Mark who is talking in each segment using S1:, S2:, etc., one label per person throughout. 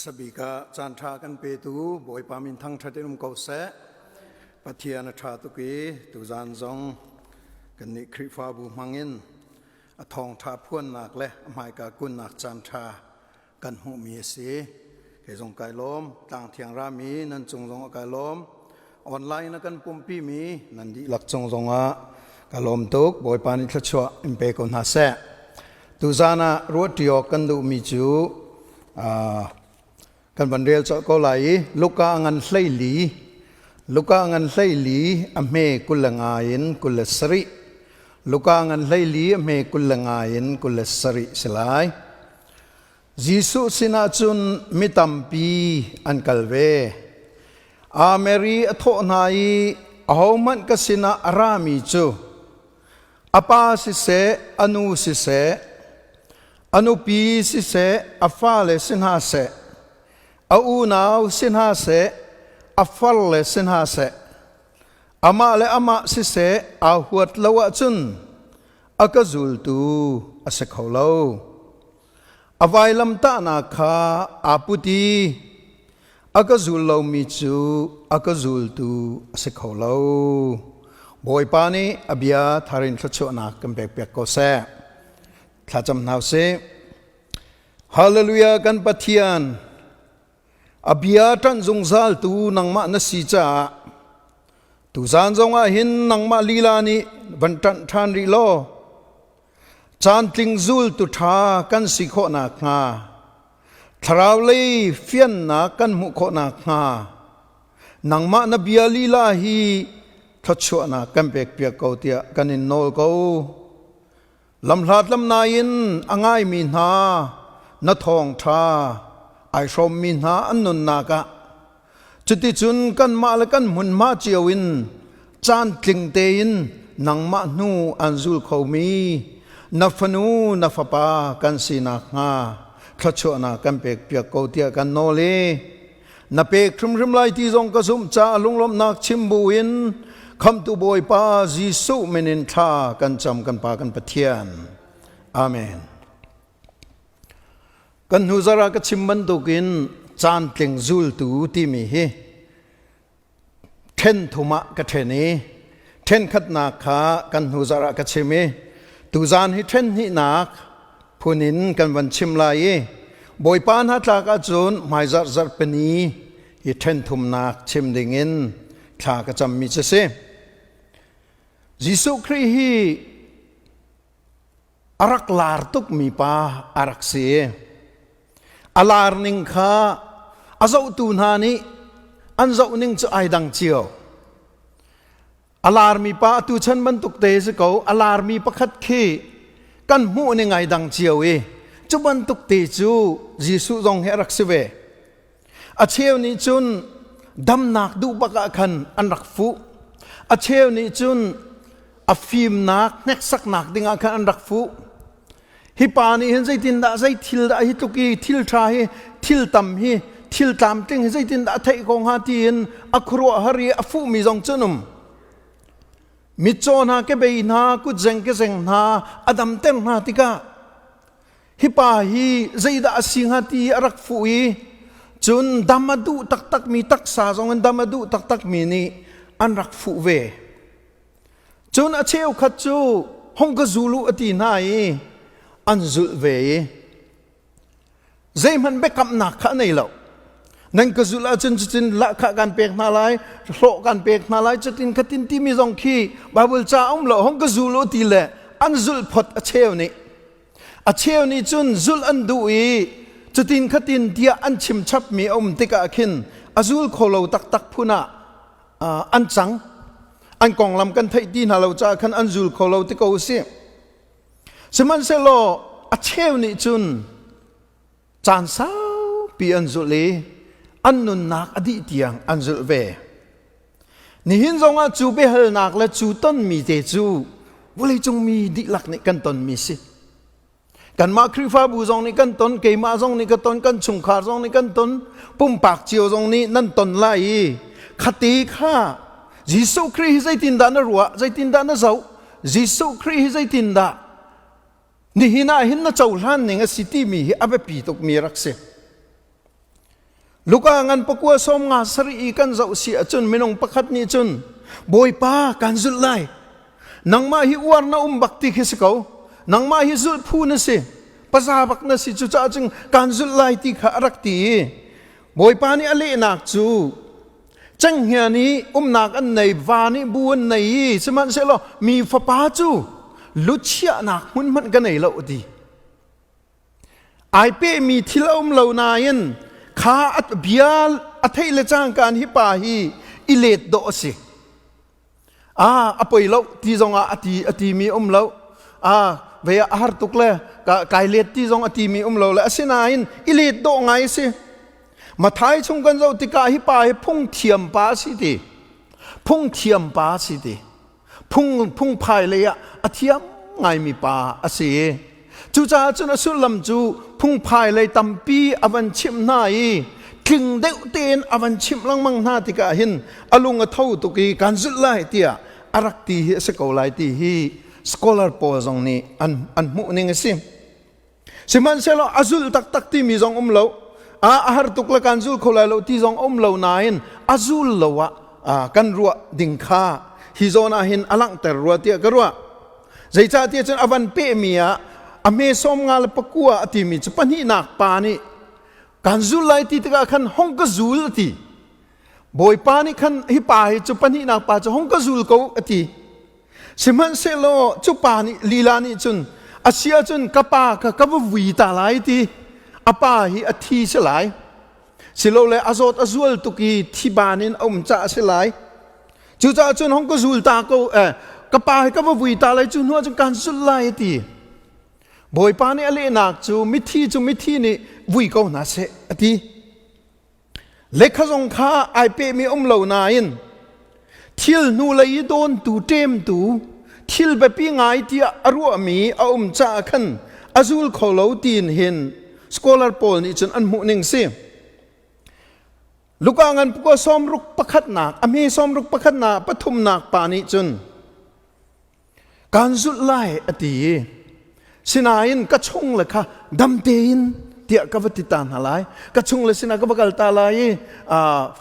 S1: สบิกาจันทรากันเปตูบอยปามินทั้งทัดเดิมเกาเสปะเทียนชาตุกีตุจานจงกันนิคริฟาบูมังอินทองทาพวนนักเละหมายกากุนนักจันทรากันหูมีสีเฮจงไกล้มต่างเทียงรามีนันจงไกล้มออนไลน์นักกันปุ่มปีมีนันดีหลักจงอ่ะกล้มตุกบอยปานิทัชวะอิมเปกอนฮาเสตุจานะรวดเดียวกันดูมีจูกันบันเรียลจะก็ไหลลูกางันไลลีอเมกุลงายินกุลสริลูกางันไลลีอเมกุลงายินกุลสริสลายยิสุสินาจุนมิตัมปีอันกัลเวอาเมรีอโทนายอามันกสินาอารามิจูอปาสิเสอนุสิเสอนุปีสิเสอฟาเลสินหาเสอาอูนาวสินหาเสอฟัลเลสินหาเสอามาเลอามาสิเสอาหัวลวะจุนอากซุลตูอเสขาวลาวอวัยลำตานาคาอาปุตีอากซุลลาวมิจูอากซุลตูอเสขาวลาวบอยปานีอบิยาทารินทชวนากัมเบกเปียกโกเซถ้าจำนาวเสฮาเลลูยากันปะเทียนอบิยาตันจงซาลตูนังมะนสีจ้าตูซานจงอาหินนังมะลีลานีบันทันทานริโลจานติงซูลตุทากันสิโคนักงาทราวลีเฟียนนักกันมุโคนักงานังมะนบิยาลีลาฮีทัชวนากันเปกเปียกเกาเตียกันอินโนลเกาลำหลาดลำนายินอ่างไอมีนาณทองทาไอชมมีนาอันนุนนากะจุดที่จุนกันมาและกันมุนมาเจียวินจานกลิงเตยินนังมานูอันซุลเขามีนัฟนูนัฟปากันสีนักงาทัชวนากันเปกเปียกเกาเตียกันโนเลนับเปกครึมไลที่ทรงกระสุมจ่าลุงลมนักชิมบูอินคำตุบอยปาจิสุเมนินทากันจำกันปากันปะเทียนอาเมนกันหูซาระกชิมบันตุกินจานเต็งซุลตูที่มีเฮเทนทุมะกะเทนีเทนขัดนาคากันหูซาระกชิมตูจานฮิเทนฮินักพูนินกันวันชิมลายบอยปานฮัตลากะจุนหมายจัดเป็นนี้ฮิเทนทุมนักชิมดิ่งินทากะจำมีเจเซยิสุคริฮีอารักลาร์ตุกมีปาอารักเสอาลาร์นิงข้าอาเจ้าตูนานีอันเจ้านิงจะไอดังเจียวอาลาร์มีปาตูฉันบรรทุกเตสเขาอาลาร์มีประคัดขี้กันหูนิงไอดังเจียวจะบรรทุกเตจูยิสุจงเฮรักเสเวอาเชียวนี้จุนดำนักดูปะกะขันอันรักฟุอาเชียวนี้จุนอาฟิมนักเน็กสักนักดิ่งอาขันอันรักฟุฮิปานีเห็นใจตินดาใจทิลดาฮิตุกีทิลชาฮิทิลตัมฮิทิลตามติงเห็นใจตินดาเทกงฮาตีนอัครัวฮารีอฟุมีจงจุนุมมิโจนาเกเบยนากุเจงเกเจงนาอดัมเต็มนาติกาฮิปาฮีใจดาสิงฮาตีอรักฟุยจุนดามาดูตักมีตักษาจงดามาดูตักมีนี่อันรักฟุเวจุนอาเชียวขัดจูฮงกซูลูอตีนายอันซุลเวใจมันเบกำหนักข้าในเรานั่นก็ซุลอาจินละข้ากันเปกนาไลโลกันเปกนาไลจะตินขัดตินที่มีจงขี้บาบุลจ้าเราฮงกซูลูตีเละอันซุลพดอาเชียวนี่จุนซุลอันดูจะตินขัดตินเดียอันชิมชับมีติกาขินอาซุลโคโลตักพุนะอันจังอันกองลำกันไทยดีน่าเราจะขันอันซุลโคโลติกาอุสิสมันเซโลอาเชวนิจุนจานสาวปีอันจุลีอันนุนนักอดีตยังอันจุลเวนี่หินจงอาจูเบลนักและจูต้นมีเตจูวลีจงมีดิลักในกันต้นมีสิกันมาคริฟาบูจงในกันต้นเกมาจงในกันต้นกันชุงขาจงในกันต้นปุ่มปากเจียวจงนี้นั่นต้นไล่คติข้ายิสุคริสใจตินดานรัวใจตินดานเจ้ายิสุคริสใจตินดานี่หินาเจ้าหลานเนี่ยสิที่มีอาเบปีตกมีรักเส ลูกงันปกัวสมงาสรีกันเจ้าเสียจนไม่นงประคัดนี้จนบอยป้ากันจุดไลนังมาฮิวารนาบักติคิสเขานังมาฮิจุดพูนสิภาษาบักนสิจุจ้าจึงกันจุดไลติขารักตีบอยป้านี่อเลนักจูจังเฮียนี้นักอันไหนวานี่บัวไหนสมันเสลมีฟ้าป้าจูลุชยานักมันกันไหนเล่าดีไอเป้มีที่เล่าเล่านายันข้าอัตบิอาลอัตให้ละจ้างการฮิปาฮีอิเลดโดสิอภัยเล่าที่จงอติมีเล่าเวียอาหารตุกเลยกายเล็ดที่จงอติมีเล่าและสินายินอิเลดโดไงสิมาท้ายชงกันเจ้าติกาฮิปาฮีพุ่งเทียมป้าสิดีพุ่งเทียมป้าสิดีพุ่งพายเลยอเทียมไงมีป้าสิจูจ้าจนสุลลำจูพุ่งพายเลยตั้มปีอวันชิมนายคิงเดวเตนอวันชิมลังมังนาติกาหินอลุงอท้าตุกีการจุดไล่เตียอารักตีสกอลไลตีฮีสกอลาร์โพซงนี้อันมุนิงสิมันเสลอาจุลตักที่มีจงเล่าอาหารตุกละการจุลเขาไล่เล่าที่จงเล่านายนอาจุลเล่ากันรัวดิ่งข้าฮิโซนาหินอลังแต่รัวเตียกรัวใจจ้าเตียจนอวันเปมีอเมซอมงาลปกัวอติมิจปันหินักปานิการจุลไลติตกะขันห้องกจุลติบอยปานิขันฮิปาฮิจปันหินักปาจะห้องกจุลเขาอติสิมันเซโลจุปานิลีลานิจุนอาเซียจุนกะปากะกะบวีตาไลติอปาฮิอทีเสลายสิโลเลอโซตอจุลตุกีที่บานินจ่าเสลายจุจ่าจุนห้องกจุลตาเขากะปาฮิกะบวีตาไลจุนหัวจุนการจุลไลติบอยปานี่อเลนักจูมิทีนี่วุยเขาหนาเสอดีเล็กขจงข้าไอเปมีเหล่านายินทิลนูเลยโดนตูเต็มตูทิลแบบปีง่ายที่อรัวมีจ่าขันอาจุลเขาเหล่าตีนเห็นสกอลาร์โพลนี่จนอันมุนิงเสียลูกงันพวกซ้อมรุกประคัดนักอเมซ้อมรุกประคัดนักปฐุมนักปานิจนการสุดไล่อดีสินายินกระชงเลยค่ะดำเตียนเตียกับวัติตานหลายกระชงเลยสินาก็บักลตาลาย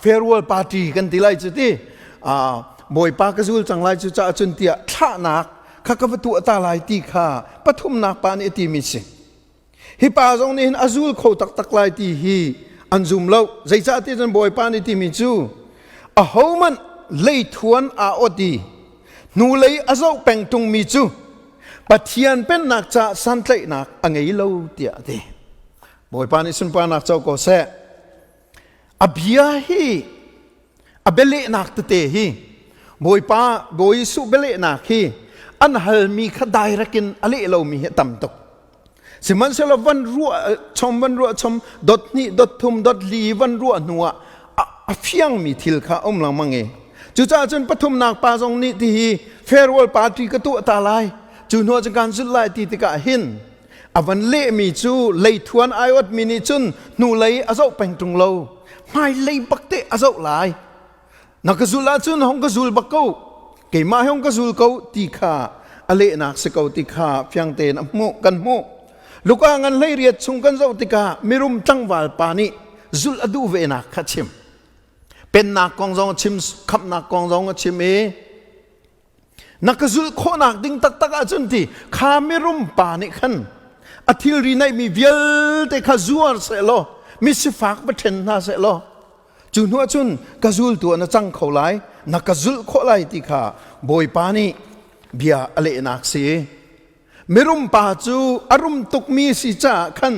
S1: เฟรวลปาร์ตี้กันที่ไรจุดที่บอยปากจุลจังไรจุดจะจนเตียท่านักข้ากับวัตถุตาลายตีข้าปฐุมนักปานอิติมิสิฮิปาจงนี้อาจุลเขาตักลายตีฮีอันซุมเล่าใจจ่าที่จนบอยปานอิติมิจูเขามันเลยทวนอดีนูเลยอาเจ้าแปลงตรงมิจูปะเทียนเป็นนักจ่าสันเตยนักอังไงเล่าเตียเดบอยปานิสุนปานักเจ้าก็เสะอภิยาฮีอเบเลนักเตฮีบอยสุเบเลนักฮีอันฮัลมีขดายรักินอเลเล่ามีตั้มตกสิมันเสลวันรัวชมดดนี่ดดทุมดดลีวันรัวนัวอเฟียงมีทิลข้าหลังมังเงจุจ้าจนปฐุมนักปาจงนี่ที่เฟรวลปาร์ตี้กระตัวตาลายจูนัวจังการสุดไล่ตีติกะหินอวันเล่มีจูเลยทวนไอวัดมินิจุนนูเลยอาเจ้าเป็นตรงเราไม่เลยบักเตะอาเจ้าหลายนักจุลาจุนห้องกจุลบักเขาเกี่ยมาห้องกจุลเขาตีขาอเลนักสกาวตีขาเพียงเตนโมกันโมลูกงันเลยเรียดชงกันเจ้าติกาไม่รุมจังวาลปานิจุลอดูเวนักขัดชิมเป็นนักกองจองชิมขับนักกองจองชิมนักจุลโคนักดิ้งตักอาจุนที่ข้าไม่รุมปานิขันอาทิตย์รีนัยมีเวลแต่ข้าจัวเสลอมิสฟักบัเทนนาเสลอจุนหัวจุนกจุลตัวนั้นจังเขาไลนักจุลโคไลที่ข้าบอยปานิเบียอเลนักเสียไม่รุมปาจูอารมณ์ตุกมีสิจ้าขัน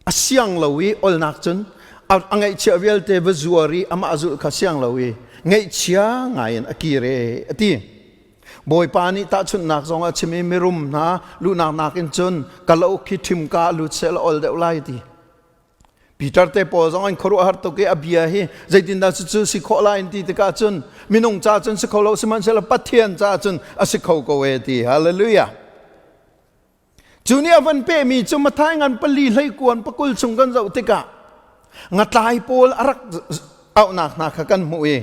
S1: อาเซียงลาวีอลนักจุนอังไงเชื่อเวลเตวจัวรีอามาจุลข้าเซียงลาวีไงเชียงไงอักเรอตีบอยปานิตาชุนนักจงอาชิมีไม่รุมนะลูนักอินจุนกะเลาคิดทิมกาลุเซลอลเดวไลตีปีเตอร์เตปอจงอันครัวฮาร์ตโกเอเบียฮีใจดินดาจุสิขอลายตีตะกาจุนมินงจ้าจุนสิขอเราสมันเซลปัทเทียนจ้าจุนอาสิขอโกเวตีฮาเลลูยาจูเนียวันเป้มีจุมาท้ายงานปลีไลกวนปะกุลชงกันเจ้าติกะงัดลายโพลอารักเอาหนักกันมวย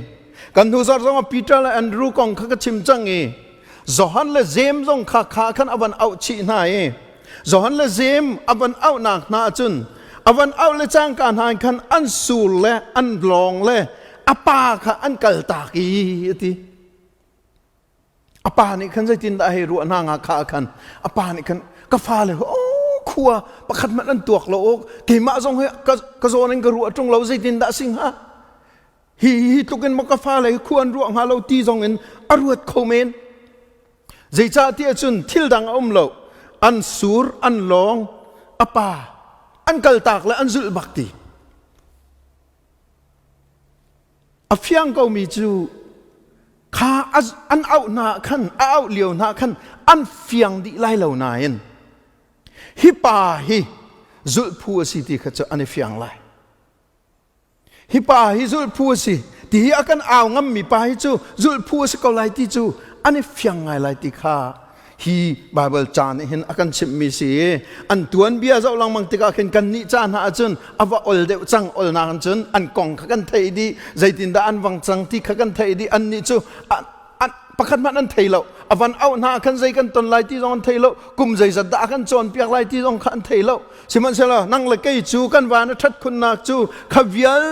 S1: กันดูซาร์จงปีเตอร์และแอนดรูกองข้าก็ชิมจังจอฮันและเจมจงข้าขันอวันเอาชีนายจอฮันและเจมอวันเอาหนักนาจุน อวันเอาเลจางการหายคันอันสูลและอันลองและอปาค่ะอันกัลตากีทีอปานี่คันใจตินได้ให้รู้นางอาคาคันอปานี่คันก็ฟ้าเลยโอ้ขัวประคัดมันอันตัวเราโอ้กี่มาส่งให้กระโซนันกระรัวตรงเราใจตินได้สิงฮะฮีตุกันมกฟ้าเลยควรรู้หาเราตีส่งเงินอรวดโคเมนใจจ่าที่จุนทิลดังอมเราอันสูรอันลองอปาอันกัลตากและอันซุลบักตีอฟยังก็มีจูข้าอันเอาหน้าขันเอาเลียวหน้าขันอันเฟียงดีไล่เหล่านายันฮิปาฮิซุลพูสิที่เขาจะอันเฟียงไล่ฮิปาฮิซุลพูสิที่อากันเอางั้มมีปาฮิจูซุลพูสิก็ไล่ที่จูอันเฟียงไงไล่ที่ข้าฮีบาเบิลจานเห็นอากันชิมมีสิอันตัวนเบียเจ้าลังมังติกาเห็นกันนิจานหาจุนอาวอลเดวจังอลนากันจุนอันกองขักันไทยดีใจตินดาอันวังจังที่ขักันไทยดีอันนี้จูอันประคันมันอันไทยเราอวันเอาหน้าขันใจกันตนไล่ที่ตรงไทยเรากุมใจจัดดากันจนเปียกไล่ที่ตรงขันไทยเราสิมันเสละนั่งเลยใกล้จูกันวานทัดคุณนักจูขวิล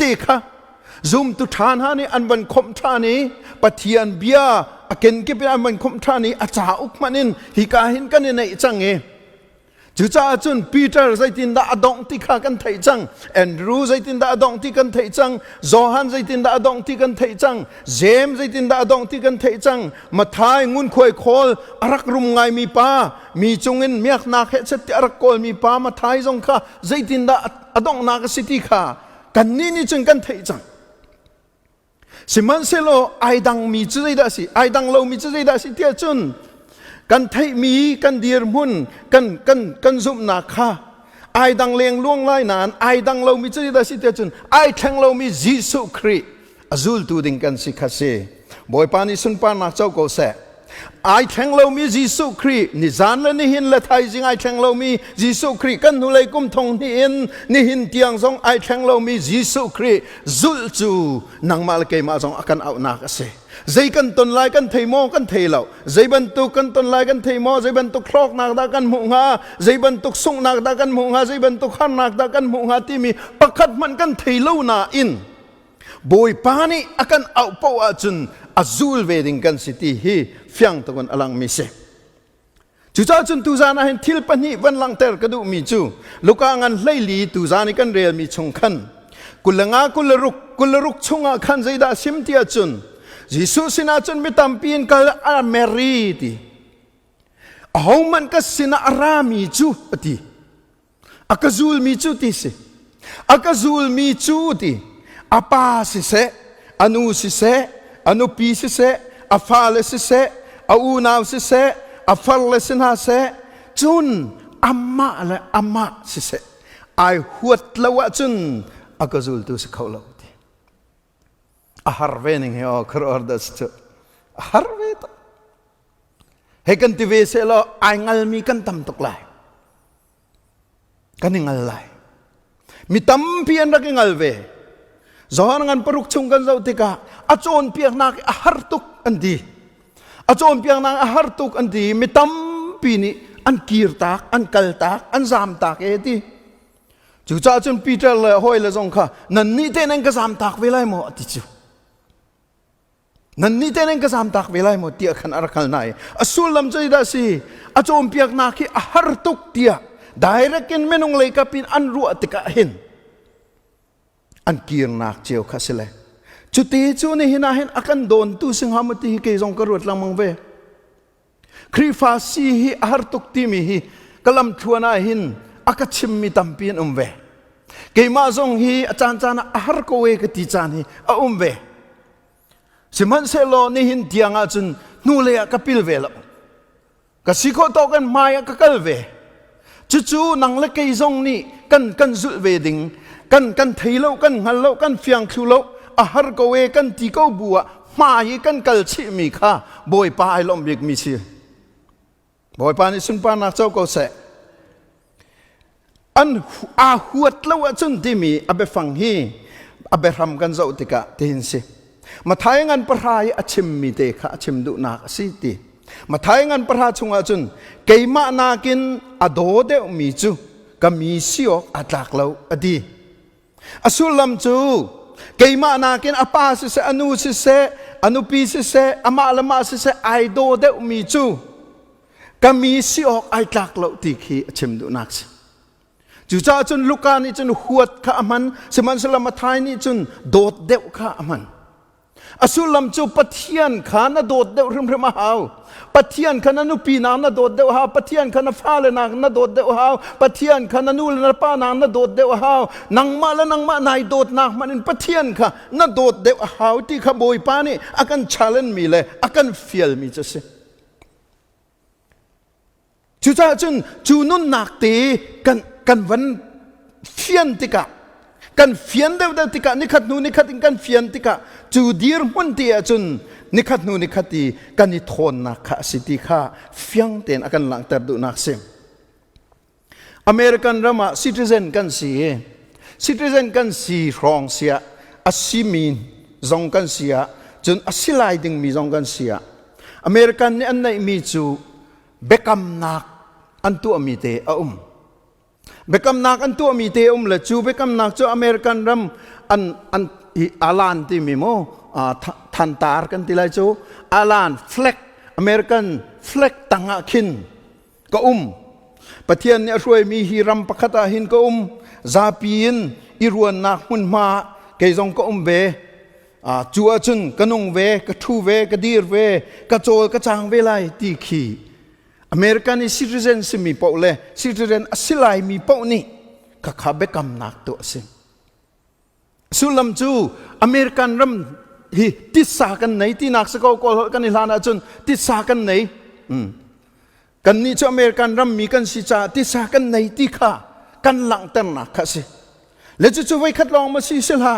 S1: ติค่ะซุมตุทานฮานี่อันบันคมทานี้ปะเทียนเบียอาเกนกิบอันบันคมทานี้อาจาอุกมันินฮิกาหินกันในจังเอจุจ้าจุนปีเตอร์ใจตินดาอดองที่ข้ากันไทยจังแอนดรูใจตินดาอดองที่กันไทยจังโจฮันใจตินดาอดองที่กันไทยจังเจมใจตินดาอดองที่กันไทยจังมาทายงุนควยโคลอารักรุมไงมีป้ามีจงเงินเมียกนาเขตเตอารักโคลมีป้ามาทายจงข้าใจตินดาอดองนากสิทธิข้ากันนี่จึงกันไทยจังสิมันเซโลไอดังมีจุดใดสิไอดังเรามีจุดใดสิเทียจุนกันไทยมีกันเดียร์มุนกันซุมนาคาไอดังเลี้ยงล่วงไล่นานไอดังเรามีจุดใดสิเทียจุนไอแทงเรามียิสุคริซูลตูดิงกันสิคาเซบอยปานิสุนปานักเจ้าโกเซไอแทงเรามียิสุครินิจานและนิหินและไทยจิงไอแทงเรามียิสุคริกันนุเลยกุมทงนิหินเตียงซองไอแทงเรามียิสุคริซุลจูนังมาลเกมาซองอากันเอานักเซใจกันตนลายกันเทโมกันเทเหล่าใจบรรทุกกันตนลายกันเทโมใจบรรทุกครอกนักดากันมุงาใจบรรทุกส่งนักดากันมุงาใจบรรทุกขันนักดากันมุงาที่มีประคัดมันกันเทเหล่านาอินบอยปานีอากันเอาเป้าอาจุนอาซูลเวดิงกันสิที่ฮีฟียงตะกันอลังมิเซจุจ้าจุนตุจานะเห็นทิลปนีวันลังเตอร์กระดูมีจูลูกอันไลลีตุจานิกันเรียลมีชงขันกุลงากุลรุกชงอาขันใจดาซิมเตียจุนยิสุสินาจุนมิตัมปีนกัลอาเมรีตีเอามันก็สินาอารามีจูตีอากาซูลมีจูตีสิอากาซูลมีจูตีอาปาสิเสอนุสิเสอนุปีสิเสอาฟาเลสิเสอาอูนาวสิเสอาฟัลเลสินาเสจุนอามาและอามาสิเสไอหัวละวะจุนอากาซูลตุสเขาละอาหารเวนิงเหรอครอร์ดัสต์อาหารเวทเฮกันที่เวสเอลไองัลมีกันตั้มตกไหลกันงัลไหลมีตั้มเพียนรักงัลเวจอนังปรุกชงกันเจ้าติกาอาจอนเพียงนักอาหารตุกอันดีอาจอนเพียงนักอาหารตุกอันดีมีตั้มปีนี้อันกีร์ตักอันกัลตักอันซามตักเอติจูจ้าจนปีเตอร์เลยห้อยเลยจงค่ะนั่นนี่เต้นก็ซามตักเวลาหมดติจูนั่นนี่เต้นก็สามตักเวลาหมดเตียขันอารักลนายอสุลลำใจได้สิอาจอมเปียกนักอาหารตุกเตียได้รักินเมนุงเลยกับปินอันรัวติกะเห็นอันกีร์นักเจียวข้าศึกจุดที่จูนี่หินาเห็นอากันโดนตุสิงหามติฮิเกยงกรวดลังมังเวครีฟาซีฮิอาหารตุกติมิฮิกลัมชวนายหินอากัชิมมิตัมปีนเวเกยมาซงฮิอาจารย์จานะอาหารโกเวกติจานฮิเวสิมันเซโลนี่หินเตียงอาจุนนูเลียกับพิลเวลก็สิโคโตกันมายกับกัลเวจู่ๆนังเล็กไอ้ซงนี่กันจุดเวดิงกันเทโลกันฮัลโลกันเฟียงคิวโลอาหารก็เวกันตีก็บัวมาฮีกันกัลชิมีค่ะบอยปาไอลมบิกมิซีบอยปานี่สุนปานักเจ้าก็เสอันอาหัวแล้วจุนที่มีอาเบฟังฮีอาเบรำกันเจ้าติกะที่เห็นสิมาทายงานประหายอชิมมีเตค่ะอชิมดุนักสิตีมาทายงานประหาชงอาจุนเกยมานากินอโดเดอมีจู ก็มีสิออกอัตลักเราอดีอสุลัมจูเกี่ยมานากินอปาสิเสอนุสิเสอนุปีสิเสอมาละมาสิเสไอโดเดอมีจูก็มีสิออกอัตลักเราที่ขี้ชิมดูนักจู่จ้าจนลูกานี่จนหัวข้ามันสมันสลามทายนี่จนโดดเดวข้ามันอสุลัมจูปะเทียนขานะโดดเดวริมหาวปะเทียนขานะนุปีนางนะโดดเดวหาวปะเทียนขานะฟ้าเลนางนะโดดเดวหาวปะเทียนขานะนูเลนะป้านางนะโดดเดวหาวนางมาและนางมานายโดดนางมันปะเทียนขานะโดดเดวหาวที่ขบอยปานี่อากันชาเลนมีเลยอากันเฟียลมีจะสิจู่จ้าจนจูนุนนักตีกันวันเฟียนติกะกันเฟียนเดวติกะนิขัดนูนิขัดกันเฟียนติกะจูดีร์มันตีจนนิขัดนูนิขัดตีกันนิทนนักสิติข้าเฟียงเต็นอากันหลังแต่ดูนักเสียอเมริกันรามาซิติเซนกันสีรองเสียอาศิมีนจงกันเสียจนอาศิลายดึงมีจงกันเสียอเมริกันนี่อันไหนมีจูเบกัมนักอันตัวมีเตอเบกัมนักอันตัวมีเตละจูเบกัมนักจูอเมริกันรัมอันอาลานที่มีโมทันตาร์กันที่ไรจูอาลานเฟล็กอเมริกันเฟล็กตังขินก็ปะเทียนเนี่ยรวยมีฮิรัมปะคตาหินก็ซาปีนอิรวนนักมุนมาเกยงก็เวจูอาจุนกนงเวกทูเวกดีร์เวกโจกจางเวไลตีขีอเมริกันนี่ซิติเซนสิมีเป้าเลยซิติเซนสิไลมีเป้านี่ก็ขับเบกำนักตัวสิสุลัมจูอเมริกันรำฮิติดสากันไหนที่นักสกาวกอลกันนิลานาจนติดสากันไหนกันนี่จูอเมริกันรำมีกันสิจ่าติดสากันไหนที่ข้ากันหลังเต็มนักสิแล้วจู่ไว้คัดลองมาสิสิละ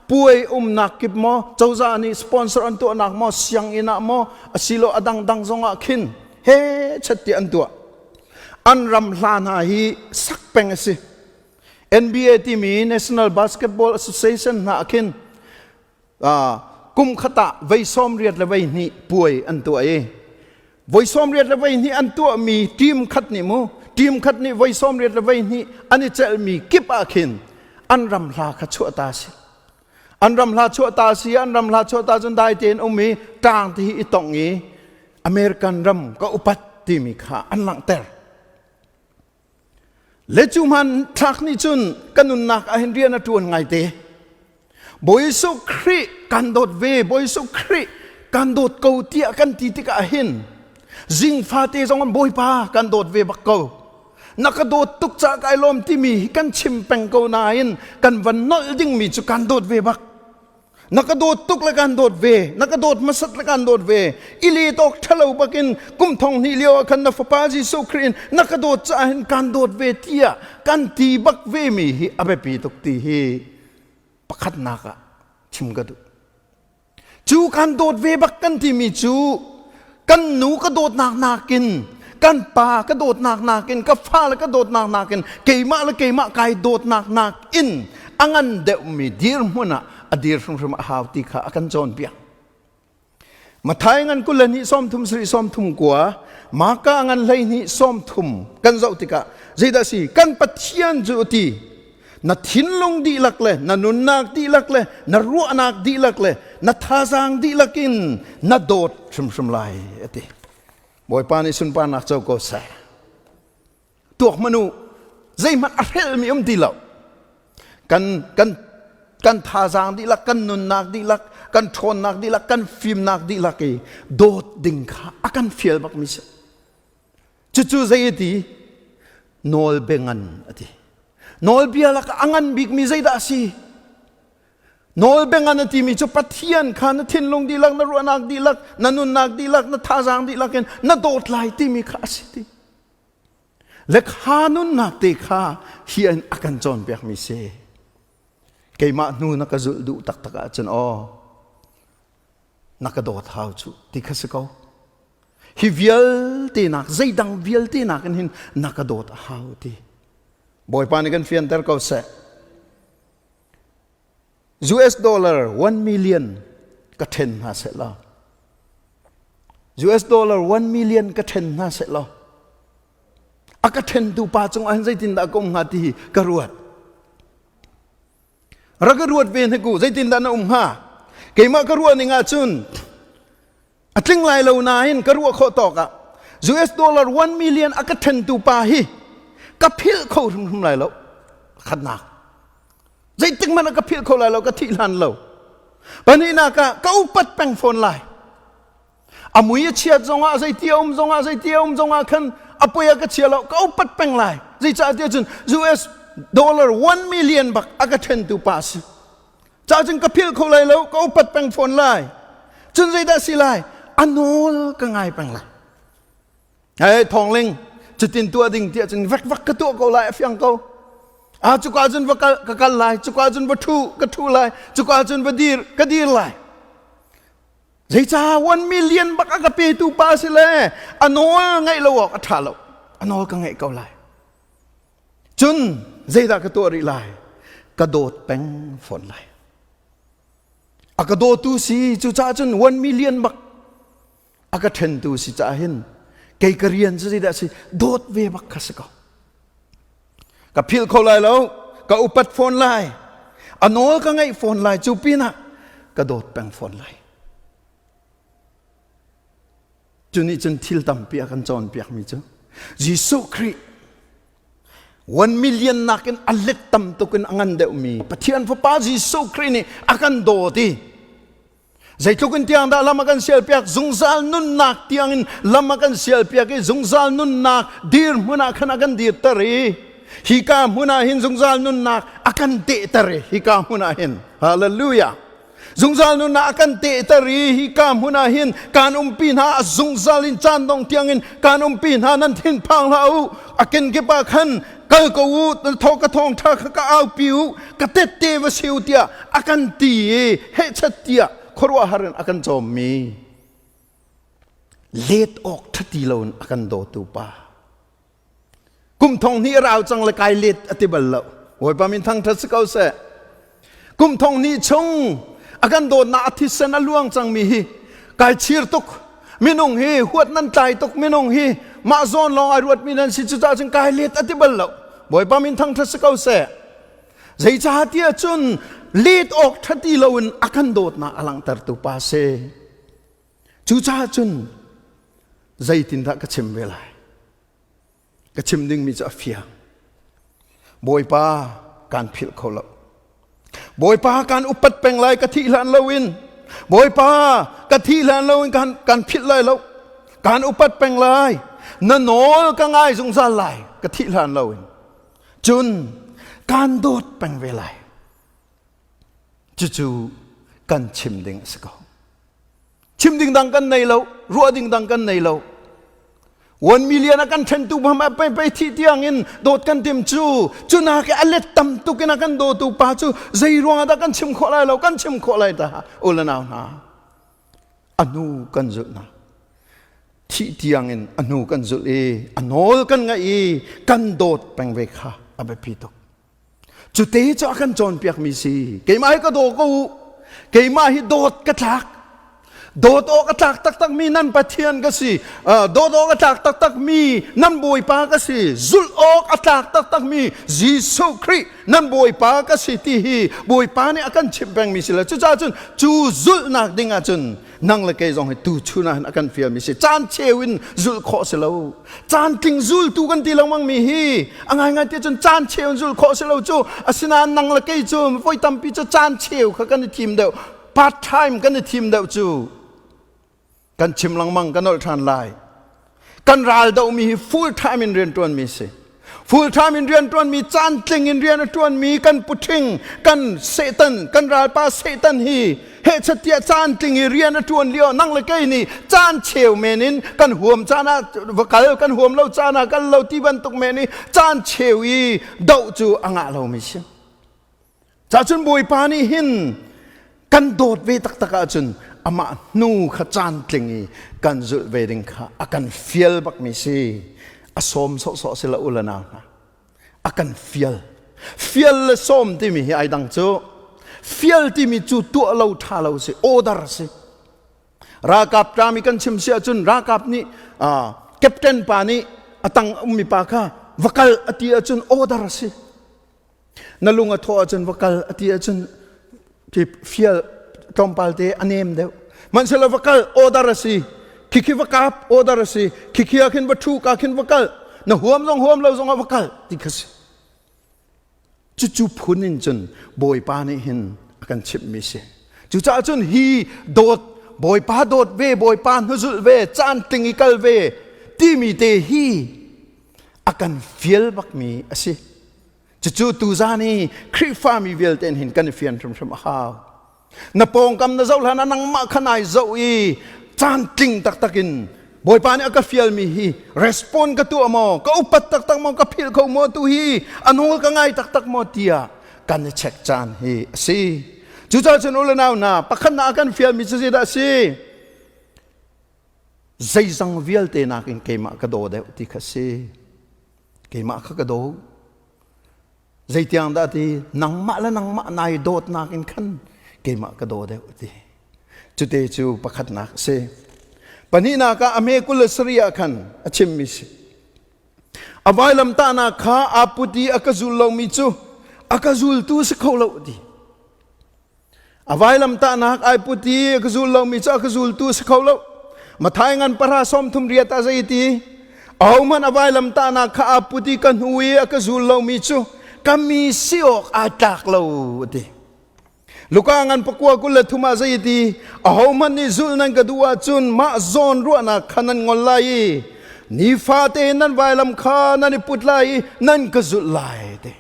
S1: ป่วยนักกิบมอเจ้าจานี่สปอนเซอร์อันตัวนักมอเสียงอินักมอสิโลอดังจงอาคินเฮ้ชัดที่อันตัวอันรำลานาฮีสักเป็นสิ NBA ที่มี National Basketball Association นักขินกุมขตะไว้ซ้อมเรียดละไว้นี่ป่วยอันตัวไว้ซ้อมเรียดละไว้นี่อันตัวมีทีมขัดนี่มูทีมขัดนี่ไว้ซ้อมเรียดละไว้นี่อันนี้จะมีกิบอาขินอันรำลาขชั่วตาสิอันรำลาชั่วตาสิอันรำลาชั่วตาจนได้เจนมีต่างที่อีตรงนี้อเมริกันรำก็อุปัติมีค่าอันหลังแต่เลจุมันทักนี่จุนกันนุนนักอาเห็นเรียนตัวไงเตบอยสุครีกันโดดเวบอยสุครีกันโดดเกาเตียกันตีติกาเห็นจิงฟาเตจงกันบอยปากันโดดเวบักเกานักโดดตุกจากไอลมที่มีกันชิมเป็งเกานายินกันวันนอลจิงมีจุกันโดดเวบักนักโดดตุกละกันโดดเวนักโดดมาสัตละกันโดดเวอิลีตอกทะเลบักินกุมทองนิเลียวกันนัฟปาจิสุครีนนักโดดจะเห็นกันโดดเวเทียกันตีบักเวมีฮิอเบปีตุกตีฮิปักขัดนักชิมกันดูจูกันโดดเวบักกันที่มีจูกันหนูก็โดดนักกินกันป่าก็โดดนักกินกับฟ้าแล้วก็โดดนักกินเกยมาแล้วเกยมาไกโดดนักอินอังันเดวมีดีร์มุนะอดีตสมหาวติขาอากันจอนเปียมาทายงันกุลนี่ซ้อมทุ่มสรีซ้อมทุ่มกัวมาก้างันเลยนี่ซ้อมทุ่มกันเจ้าติกาใจดาสีกันปัทยันจุตินัดหินลงดีลักเลยนัดนุนนักดีลักเลยนัดรัวนักดีลักเลยนัดท่าจางดีลักินนัดโดดสมลายติบอยปานิสุนปานักเจ้าก็ใส่ตัวมนุษย์ใจมันอัลเลมีดีแล้วกันท่าจางดีลักกันนุนนักดีลักกันชนนักดีลักกันฟิล์มนักดีลักโดดดิ่งขาอากันเฟียลบักมิสจู่ๆใจดีนอลเบงันตินอลเบียลักอังันบิกมิใจดาสีนอลเบงันติมีจุปัทยันขานทินลงดีลักนรัวนักดีลักนนุนนักดีลักนท่าจางดีลักนโดดไหลติมีขาสิติเล็กขานุนนักติขาเฮียนอากันจอนเบียกมิเซเกี่ยมานูนักจุลดูตักจนนักโดดหาวจุที่ข้าศึกเขาฮิวิลตีนักใจดังวิลตีนักกันหินนักโดดหาวที่บอยปานิกันเฟียนเตอร์เขาเสUS dollar 1 million ก็เทนหาเสร็จแล้ว US dollar 1 million ก็เทนหาเสร็จแล้ว อาการเทนตูปาจงอันใจตินดากงหาตีกระรวดรักกระรวดเวียนให้กูใจตินดานะหาเกี่ยมากระรวดนี่งาจุนอัดลิงไลเหล่านายกระรวดเขาตอกอะUS dollar 1 million อาการเทนตูปาฮีกับพิลเขาทำไรแล้วขัดหนักใจตึงมันกับพิลเขาไรแล้วก็ที่ลันเราปนี้นักก็อุปัดแปงโฟนไลอามุยเชียจงอาใจเที่ยวจงอาใจเที่ยวจงอาคันอภัยก็เชียแล้วก็อุปัดแปงไลใจจ่าเดียวจน US dollar 1 million บักอาการเทนตูปาสจ่าจนกับพิลเขาไรแล้วก็อุปัดแปงโฟนไลจนใจได้สิไลอันโน้ก็ง่ายแปงไลไอ้ทองเล็งจุดตินตัวดิ่งเดียจนวักกระตัวเขาไลฟังเขาจุกอาจนวักกันไลจุกอาจนวัตถุกระทูไลจุกอาจนวัดดีกระดีไลใจจ้า1 million บักอากาเปตูปาสิเลยอันโน้ไงเราออกอัฐาเราอันโน้ก็ไงเขาไลจนใจตากระตัวรีไลกระโดดแป้งฝนไลอากระโดดตูสีจุจ้าจน1 million บักอากาเทนตูสีจ้าเห็นเกยกเรียนจะได้สิโดดเวบักขัสก็กับพิลเขาไลแล้วก็อุปัดฝนไลอันโน้ก็ไงฝนไลจูปีน่ะกระโดดแป้งฝนไลจุนี่จนทิลตัมเปียกันจอนเปียกมิจ้ะยิสุคริ1 million นักอันเล็กตัมตุกันอันเดียวมีปะเทียนฟ้าป้ายิสุครินี่อากันโดดีใจทุกันเตียงดาลามากันเสียเปียกสงสารนุนนักเตียงลามากันเสียเปียกสงสารนุนนักดีร์มุนักนักันดีร์ตรีฮิกามุนาหินสงสารนุนนักอากันเตะตรีฮิกามุนาหินฮาเลลูยาสงสารนุนนักอากันเตะตรีฮิกามุนาหินการปีนหาสงสารินจานดงเตียงการปีนหานันทินพังลาวอากันเก็บอาคันก็กูทอกระทองทักก็เอาปิวก็เตะเตวสิวเตียอากันตีเฮชัดเตียครัวหารันอากันจอมมีเล็ดออกทัดทีลนอากันโดตูปากุมทองนี้เราจังละกายเล็ดอติบัลละโอ้ยปามินทั้งทัศกเอาเสกุมทองนี้ชงอากันโดนาทิศนล่วงจังมีกายชีรตุกมินงฮีหัวนั่นใจตุกมินงฮีมาซอนลองอรวดมินันสิจุจ้าจังกายเล็ดอติบัลละโอ้ยปามินทั้งทัศกเอาเสใจจ้าเตียจุนเล็ดออกทัดทีลนอากันโดนาอลังตารตุปาเสจุจ้าจุนใจตินทักกระชิมเวลากระชิมดึงมีจะเฟียบอยป้าการพิลเขาละบอยป้าการอุปัตแปลงลายกะทิลานลาวินบอยป้ากะทิลานลาวินการพิลลายแล้วการอุปัตแปลงลายนั่นโนก็ง่ายสงสารลายกะทิลานลาวินจุนการโดดแปลงเวลาจู่ๆการชิมดึงสกอชิมดึงดังกันในเรารัวดึงดังกันในเรา1 million akan tentu bahamaไปที่เตียงอินโดดกันเต็มจูนักอเล็ดตัมตุกินักันโดดตูป้าจูใจรวงอากันชิมขอไลเรากันชิมขอไลตาโอละนาวนาอนุกันจุนะที่เตียงอินอนุกันจุอโนกันไงกันโดดแปลงเวค่าอาเบพิตุจุดเตจะอากันจอนเปียกมีสิเกี่ยมาให้ก็โดกูเกี่ยมาให้โดดกระทักโดดออกกระตักมีนั่นปะเทียนก็สิโดดออกกระตักมีนั่นบวยปาก็สิจุลออกกระตักมียิสุครินั่นบวยปาก็สิที่ฮีบวยปาเนี่ยอากันชิบแบงมีสิละจุจ้าจุนจูจุลนักดิ่งอาจุนนั่งละเกยจงให้ตูชูนะอากันเฟียมีสิจานเชวินจุลขอสิแล้วจานติงจุลตูกันตีลังมังมีฮีอ่างไงที่จนจานเชวินจุลขอสิแล้วจูอาศินานั่งละเกยจูไม่ตั้มปีจะจานเชวเขากันในทีมเดียวพาร์ทไทม์กันในทีมเดียวจูกันชิมลังมังกันอลทานไลกันรายดาวมี full time in เรียนตัวมีสิ full time in เรียนตัวมีจานจริง in เรียนตัวมีกันพุทธิงกันเซตันกันรายป้าเซตันฮีเฮชเตียจานจริงเรียนตัวเลี้ยวนั่งเลยกันนี่จานเชวเมนินกันห่วมจานะกันห่วมเราจานะกันเราที่บันตุกเมนิจานเชวีดาวจูอ่างเราไม่ใช่จาจุนบุยปานี่หินกันโดดเวตักจุนอามานูขจานตริงกันจุดเวดิงค่ะอากันเฟียลบักมิซีอาสมโซสิละอุลนาอากันเฟียลสมที่มีไอ้ดังโจเฟียลที่มีจุดตัวเราท่าเราสิโอดาร์สิรากับรามีกันชิมเสียจุนรากับนี่แคปเทนปานี่ atang mi pa kha vakal ati achun order si nalunga tho achun vakal ati achun ki fiel tompalte anem deu man sela vakal order si kiki vakap order si kiki akin bathu ka kin vakal na huam lo zong vakal ti khasi chu phunin chun boy pa ni hin akan chip mi se chu cha chun hi dot boy pa dot ve boy pa huzul ve Caantling ikal ve timi te hi akan fiel bak mi asi chu tu zani khri fa mi vel ten hin kan fian from ha na pong kam na zaul hana nang ma khanai zau i Caantling takin boy pa ni aka fiel mi hi respond ka tu amo ka upat tak mo ka phil ko mo tu hi anol ka ngai tak mo tia kan check chan hi si chu cha chen ul naw na pakhan na kan fiel mi si da si zai zang vial te na kin keima ka do de ti khasi keima kha ka do zai tiang da ti nang ma nai dot na kin khan keima ka do de ti chu te chu pakhat na se panina ka ame kul sriya khan achim mi si availam ta na kha aputi akazul lo mi chu akazul tu se kholo di availam ta na aputi akazul lo mi chu akazul tu se kholo mathai ngan para som thum ria ta zai ti auman availam ta na kha aputi kan hui akazul lo mi chu kami siok atak lo di lukangan pakwa kula thuma zai ti ahoman ni zul nan kadua chun ma zon ruana khanan ngolai ni fa te nan vailam kha nan putlai nan ka zul lai te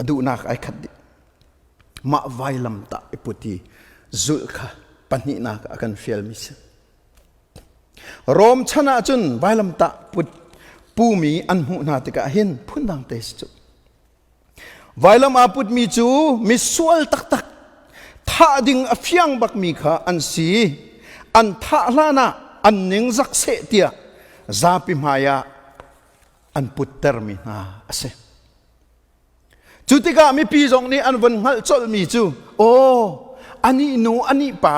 S1: adu nak ai khat ma vailam ta iputi zul kha pani nak akan fiel mis rom chana chun vailam ta put pumi anhu na te ka hin phundang te chu vailam aput mi chu mi sual tak tha ding afyang bak mi kha an si an tha hlana an ning zak se tia zapi maya an putter mi na ase chutika mi pi jong ni an van ngal chol mi chu o ani no ani pa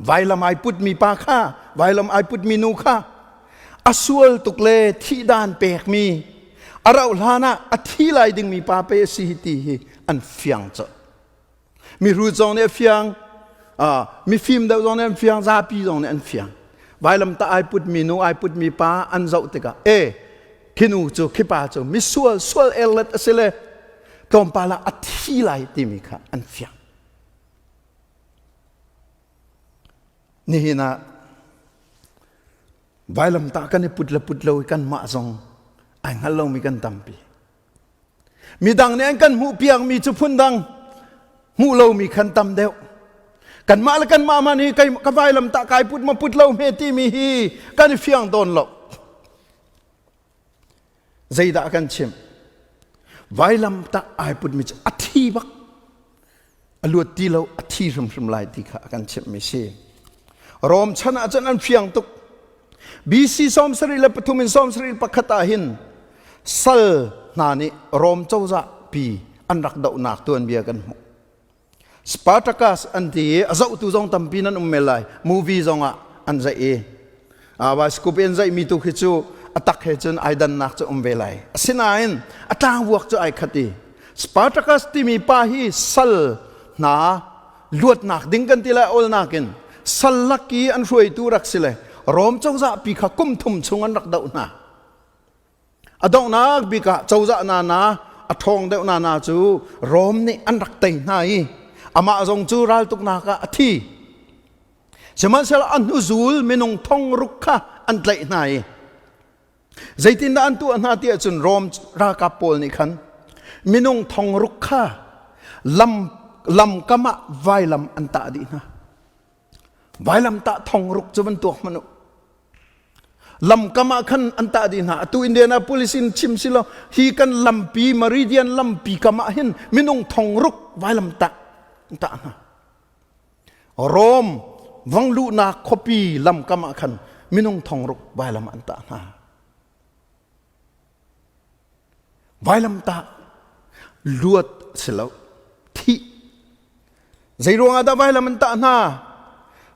S1: vailam ai put mi pa kha vailam ai put mi nu kha asual tukle thi dan pek mi arau lana athi lai ding mi pa pe si ti hi an fiang cho mi ru zong ne fiang mi phim da zong ne fiang za pi zong ne an fiang vailam ta ai put mi nu ai put mi pa an zau te ka kinu chu khipa chu mi sual elet asele tom pala athi lai ti mi kha an fiang ni hina vailam ta kan put lo kan ma zong ai ngalong mi kan tampi mi dang ne kan mu piang mi chu phun dang mu lo mi khan tam deu kan ma ni kai ka vai lam ta kai put lo me ti mi hi kan fiang don lo zaida kan chim vai lam ta ai put mi athi bak aluat ti lo athi rum lai ti kha kan chim mi si rom chana chan an fiang tuk BC som sri le pathumin som sri pakhata hin sal nani rom chauza pi anrak dau nak tuan bia kan Spartacus anti azau tu zong tampi nan ummelai movie zonga anza awa skupin zai mi tu khichu atak he chun aidan nak chu umvelai asinain atang buak chu ai khati Spartacus ti mi pa hi sal na luat nak ding kan tila ol nakin sal laki an ruai tu rak sile rom chauza pi kha kum thum chung an rak dau na adong nak bi ka chauza na athong deu na chu rom ni an rak tai nai ama zong chu ral tuk na ka athi seman sel an uzul minung thong rukha an tlai nai zaitin da an tu an hati chun rom ra ka pol ni khan minung thong rukha lam kama vailam an ta di na vailam ta thong ruk chuban tuak manu lam kama khan anta di na tu Indianapolis in chim silo hi kan lampi meridian lampi kama hin minung thong ruk vailam ta na rom wanglu na kopi lam kama khan minung thong ruk vailam anta na vailam ta luat silo thi zairong ada vailam anta na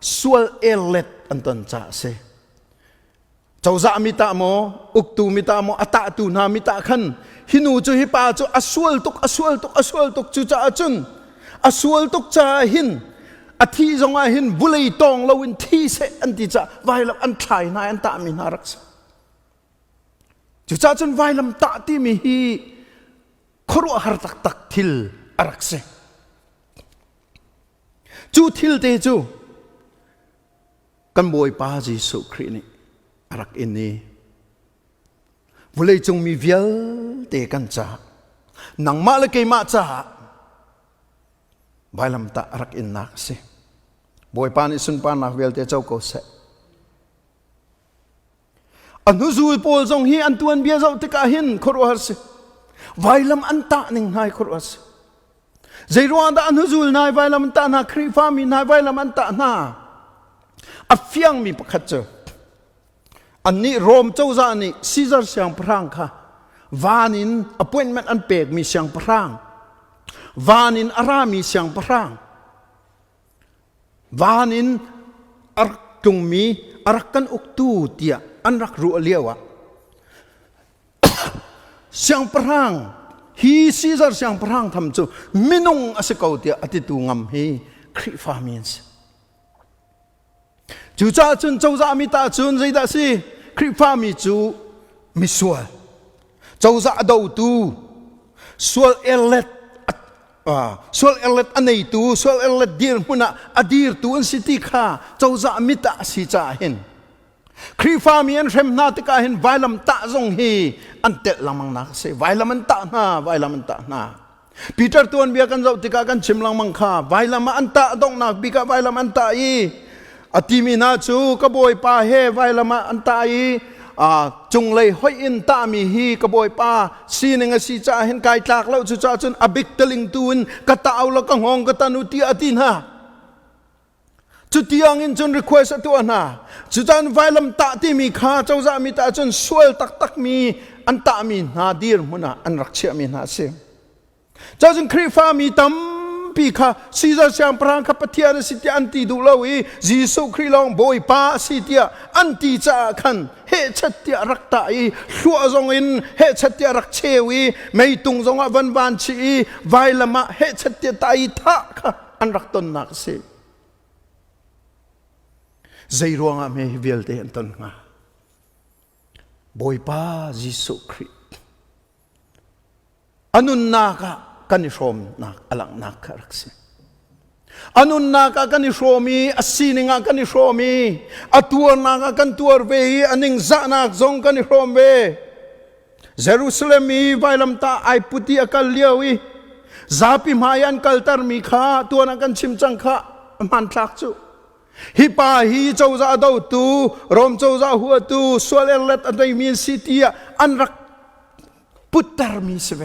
S1: sual elet anton cha se เจ้าจะมิตาโมอุกตูมิตาโมอัตตูนามิตาขันหินูจูฮิปาจูอสวลตุกจูจ่าจุนอสวลตุกจ่าหินอธิจงอาหินบุเลยตองเราวินที่เสอันติจ่าไว้ลำอันไทยนายอันตามินารักษาจูจ่าจุนไว้ลำตาที่มีฮีครัวหาร์ตักทิลอารักษาจูทิลเตจูกันบอยป้าจีสุครีนี่อารักอินนี่บุเลยจงมีเวลเตกันจ่าหนังมาเลกมาจ่าไว้ลำตาอารักอินนักเสบอยป้านี่สุนป้านักเวลเตเจ้าโกเสอันนู้จูปอลจงฮีอันตัวนเบียเจ้าติกาหินครัวหาร์เสไว้ลำอันตาหนึ่งนายครัวหาร์เสใจรัวดาอันนู้จูนายไว้ลำตาหน้าครีฟ้ามีนายไว้ลำอันตาหน้าอัฟยังมีประคัตเจออันนี้โรมเจ้าจานี่ซีซาร์เสียงพรางค่ะวานินอพอยน์เมนต์อันเปกมีเสียงพรางวานินอารามีเสียงพรางวานินอารักจงมีอารักกันอุกตูเตียอันรักรู้เลี้ยวะเสียงพรางฮีซีซาร์เสียงพรางทำจูมินงอาศัยเขาเตียอติตูงำฮีคริฟามินส์จูจ่าจุนเจ้าจ่ามิตาจุนใจได้สิคริฟ้ามีจูมิสวลเจ้าจ่าดาวตูสวลเอลเลตสวลเอลเลตอันไหนตูสวลเอลเลตดีร์มุนะอดีร์ตูอันสิติข้าเจ้าจ่ามิตาสิจ่าเห็นคริฟ้ามีอันเรมนาติกาเห็นไวลำตาจงฮีอันเตะลำมังนักเสไวลำมันตาหน้าไวลำมันตาหน้าปีเตอร์ตัวอันเบียกันเจ้าติกากันชิมลังมังค่าไวลำมันตาต้องนักบิกาไวลำมันตาอีอติมินาจูกบอยป้าเฮไวละมาอันตายจงเลยหอยอินตามีฮีกบอยป้าซีนึงสีจ่าเห็นกายจากแล้วจุจ่าจนอบิกตลิงตูนกะตาเอาแล้วก็งงกะตานุติอตินฮะจุดยังอินจนรีเควสตัวน่ะจุจ่าไวลำตาที่มีข้าเจ้าจะมีตาจนสวยตักมีอันตามีนาดีร์มุนะอันรักเชื่อมีนาเสียเจ้าจนคริฟ้ามีตั้มปีข้าซีซาเสียงพรางข้าพเจ้าในสิทธิอันตีดูเลวีจีสุครีลองบอยป้าสิทธิอันตีจ่าขันเฮชัดเตียรักตายชัวจงอินเฮชัดเตียรักเชวีไม่ตุงจงวันวันชีไวละมาเฮชัดเตียตายท่าข้าอันรักตนนักเสใจรวงอเมเวลเตนตนงาบอยป้าจีสุครีอนุนนาคกันนิชมนักอลังนักรักษาอนุนนักกันนิชมีอสีนิงกันนิชมีอตัวนักกันตัวเวฮีอันนิงจานักจงกันนิชมเวเยรูซาเล็มมีไวลัมตาไอพุติอักเลียวีซาปิมายันกัลตาร์มีข้าตัวนักกันชิมจังข้ามันทักจูฮิปาฮีเจ้าจะดาวตูรอมเจ้าจะหัวตูสวลเลตอันใดมีสิทธิอันรักพุตตาร์มีสเว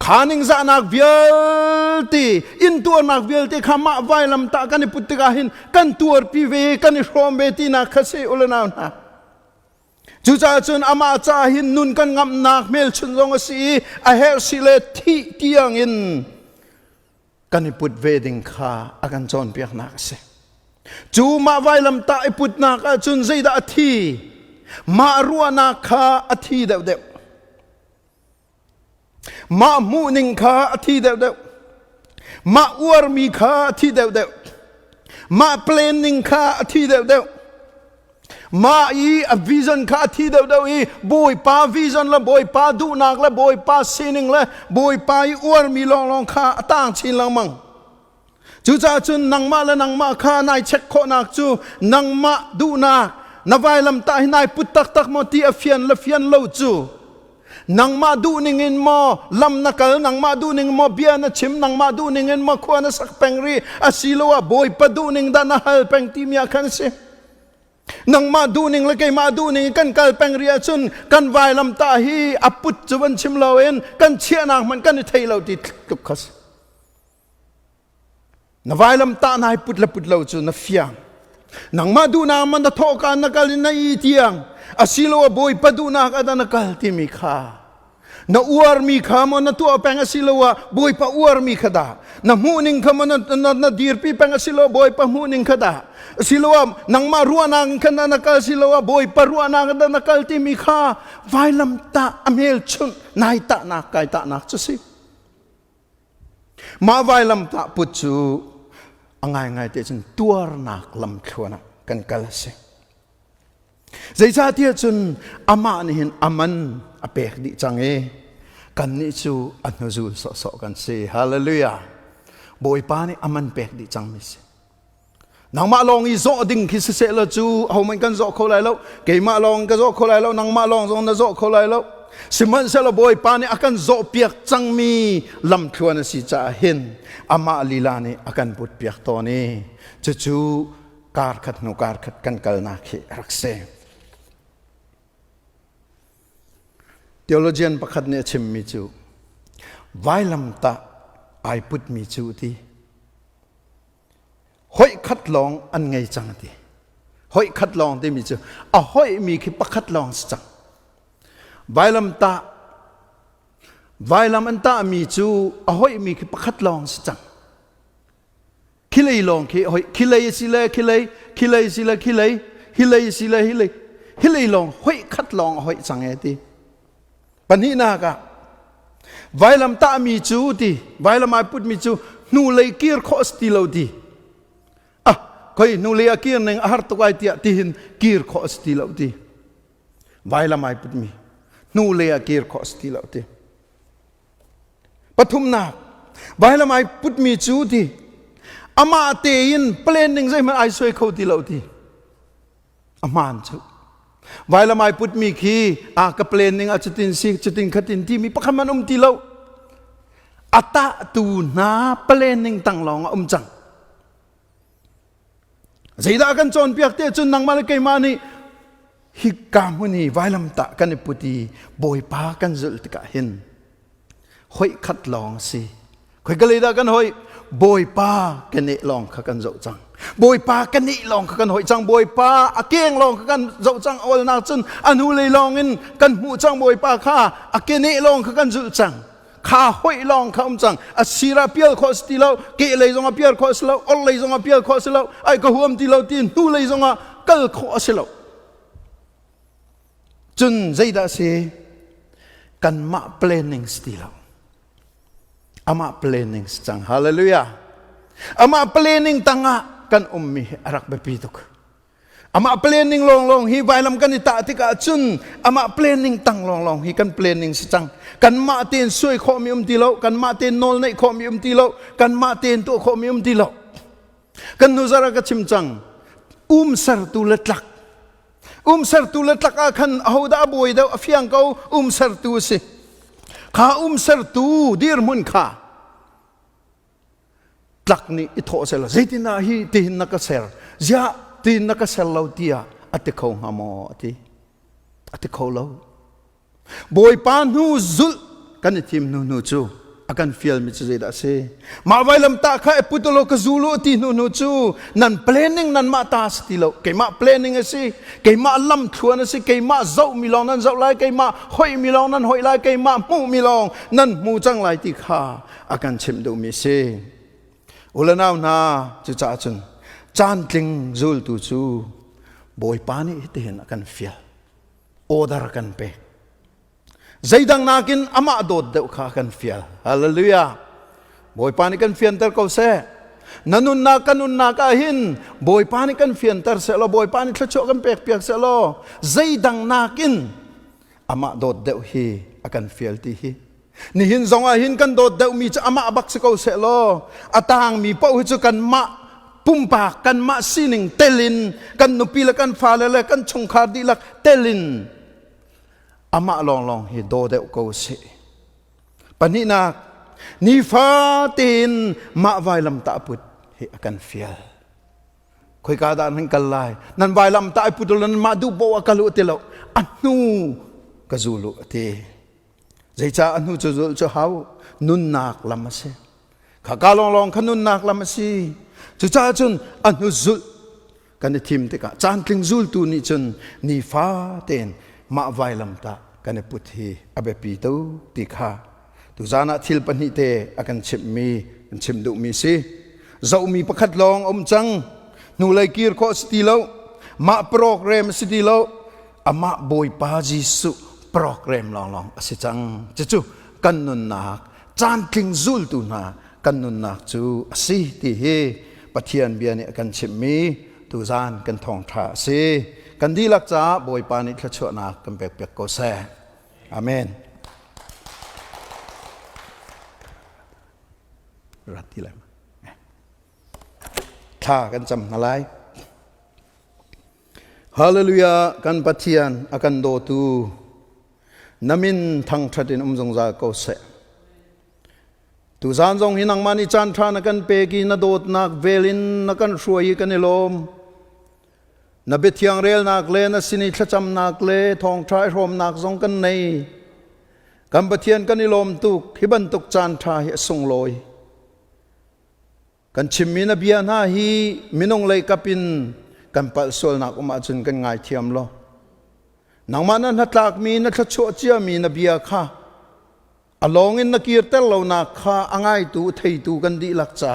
S1: ขานิงจานักเวลตีอินตัวนักเวลตีข้ามาไวลำตากันในพุทธกาหินกันตัวปีเวกันในโรมเวตีนักขสีอุลนาวนะจุจ่าจุนอามาจ่าหินนุนกันงำนักเมลชุนจงสีอาเฮลสิเลที่เตียงอินกันในพุทธเวดิงข้าอากันจอนเปียกนักเสจูมาไวลำตาไอพุทธนักจุนใจดาทีมารัวนักข้าอธิเดวเดวมามูนิงข้าอธิเดวเดวมาอวรมีข้าอธิเดวเดวมาเพลนนิงข้าอธิเดวเดวมาอีวิจันข้าอธิเดวเดวอีบอยป้าวิจันละบอยป้าดูนักละบอยป้าซีนิงละบอยป้าอีอวรมีลองลองข้าตั้งชินลังมังจูจ่าจุนนังมาละนังมาข้านายเช็คโคนักจูนังมาดูนักนาไวลำตาให้นายพุทธักตักมตีอเฟียนละเฟียนเลวจูนังมาดูนิงอินมอลำนักนังมาดูนิงมอเบียนชิมนังมาดูนิงอินมอขวานสักแปงรีอาศิลวะบอยปดูนิงดานาฮัลแปงทีมีอาคันเสนังมาดูนิงละเกยมาดูนิงกันกัลแปงรีอาจุนกันไวลำตาฮีอปุจจวันชิมเลวเอ็นกันเชียนังมันกันไทยเราติดตุกขัสนไวลำตานายปุจละปุจเลวจุนนเฟียงนังมาดูนางมันตะโทกันนักลินนัยเตียงอาศิลวะบอยปดูนักอดานักลที่มีข้า na uar mi khamo na tu apeng asilawa boy pa uar mi khada na muning khamo na dirpi peng asilawa boy pa muning khada silawa nang maruan ang kana nakal silawa boy pa ruan ang kada nakal timi kha vailam ta amel chun nai ta na kai ta na chusi ma vailam ta puchu angai ngai te chun tuar nak lam khwana kan kalase zai cha tia chun ama ni hin aman apek di change kan ni chu anhuzul so kan se hallelujah boy pa ni aman pek di chang mi se nang ma long i zo ding khi se la chu ho man kan zo kho lai lo ke ma long ka zo kho lai lo nang ma long zo na zo kho lai lo siman se la boy pa ni akan zo piak chang mi lam thluan si cha hin ama lila ni akan put piak to ni chu kar khat nu kar khat kan kal na khi rakse theologian pakhat ne chimmi chu vailam ta ai put mi chu ti hoi khat long an ngai chang ti hoi khat long ti mi chu a hoi mi khi pakhat long chang vailam an ta mi chu a hoi mi khi pakhat long chang khilei long khi hoi khilei sila khilei sila hilei sila hilei long hoi khat long hoi chang e ti pani na ka vailam ta mi chu ti vailam ai put mi chu nu lei kir kho sti lo ti koi nu lei kir neng har to kai ti hin kir kho sti lo ti vailam ai put mi nu lei kir kho sti lo ti pathum na vailam ai put mi chu ti ama te in planning zai man ai soi kho ti lo ti aman chu vailam ai put mi khi ka planning a chutin khatin ti mi pakhaman ti lo ata tu na planning tang long chang zaida kan chon piak te chun nang mal kai mani hi kamuni vailam ta kan puti boy pa kan zul tika hin hoi khat long si khoi galida kan hoi boy pa kan ni long kha kan zo chang boy pa kan ni long kha kan hoi chang boy pa akeng long kha kan zo chang ol na chun anu le long in kan hu chang boy pa kha akeni long kha kan zul chang kha hoi long kha chang asira pial kho sti lo ke le zong a pial kho slo ol le zong a pial kho slo ai ko huam ti lo tin hu le zong a kal kho slo chun zaida se kan ma planning sti lo ama planning chang hallelujah ama planning tanga kan ummi arak bepituk ama planning long hi vailam kan ta tika chun ama planning tang long hi kan planning chang kan ma ten soi kho mi ti lo kan ma ten nol nei kho mi ti lo kan ma ten to kho mi ti lo kan nu zara ka chim chang sar tu latlak sar tu latlak a khan ahoda boy da afiang ko sar tu se kha sar tu dir mun kha tlak ni itho sel zaitina hi tin na ka ser ja tin na ka sel lo tia ate kho ngamo ate kho lo boy pan hu zul kan tim nu chu akan feel mi chu da se ma vailam ta kha putulo ka zulu ti nu chu nan planning nan ma ta stilo ke ma planning ase ke ma lam thuan ase ke ma zau mi long nan zau lai ke ma hoi mi long nan hoi lai ke ma mu mi long nan mu chang lai ti kha akan chim do mi se ulanaw na chu cha chun Caantling Zultu chu boy pani iten akan feel order kan pe zaidang nakin ama dot de kha kan feel hallelujah boy pani kan fian tar ko se nanun na ka hin boy pani kan fian tar se lo boy pani thcho kan pek se lo zaidang nakin ama dot de hi akan feel ti hi ni hin zonga hin kan dot de mi cha ama bak se ko se lo atang mi pau chu kan ma pumpa kan ma sining telin kan nupila kan falele kan chungkhar dilak telin ama long hi do de ko se pani na ni fa tin ma vailam ta put hi akan fial khoi ka dan hang kalai nan vailam ta putulan ma du bo akalu telo anu kazulu ate zaicha anu chuzul chu hau nun nak lamase khaka long khanun nak lamasi chu cha chun anu zul kan thim te ka Caantling Zultu ni chun ni fa ten ma vailam ta กันพุทธีอเบปีตูติขาตุจานะทิลปนิเตอากันชิมมีกันชิมดุมีสิเจ้ามีประคัดลองจังนูเลยกีร์ข้อสติโลมาโปรแกรมสติโลอามาบอยปาจิสุโปรแกรมลองสิจังจู่กันนุนนักจานทิงซุลตุนากันนุนนักจู่สิที่เฮปะเทียนเบียนี่กันชิมมีตุจานกันทองท่าสิกันดีลักจ้าบอยปานิทชนักกันเปียกโกเซอาเมนรัตติเลยท่ากันจำอะไรฮาเลลูยากันปะเทียนอากันโดตูนามินทั้งทัดินจงจากโกเซตุจานจงหินังมานิจันทรานักันเปกีนโดดนักเวลินนักันช่วยกันนิลมนบิทยังเรลนักเลนสินิชจำนักเลทองทรายรมนักจงกันในกันปะเทียนกันนิลมตุกฮิบันตุกจันทราเหส่งลอยกันชิมมีนเบียนาฮีมินงเลยกับปินกันปัลสวลนักมาจนกันง่ายเทียมโลนังมานั้นนัดลักมีนัดชัวเจียมีนเบียข้าอลองอินนักกีร์เตลเรานักข้าอ่างตูไทยตูกันดีลักจ้า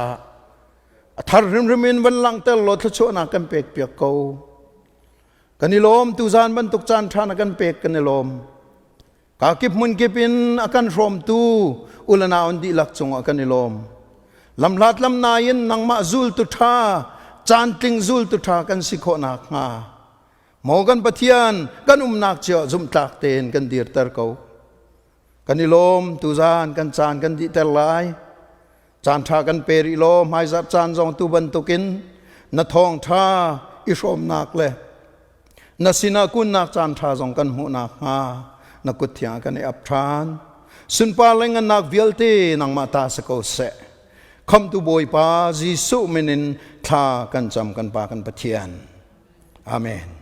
S1: ทาริมินวันลังเตลเราทัชัวนักกันเปกเปียกเกากันนิลมตูจานบันตุกจานทานักกันเปกกันนิลมกากิบมุนกิบินอากันรวมตูอุลนาอันดีลักจงอากันนิลมลำลัดลำนายินนังมาซุลตุธาจานติงซุลตุธากันสิโคนักงาหมอกันปะเทียนกันนักเจ้าจุมตักเตนกันดีร์เตอร์เขากันนิลมตุจานกันจานกันดีเตลไลจานทากันเปริโลไม้จับจานจงตุบันตุกินนัทองท่าอิชมนักเลนัสินากุนนักจานทาจงกันหูนักงานักกุฏยากันอับทานสุนปาเลงันนักวิลตีนังมาตาสกอเซคำตุบอยปาจิสุมินินท่ากันจำกันปากันปะเทียนอาเมน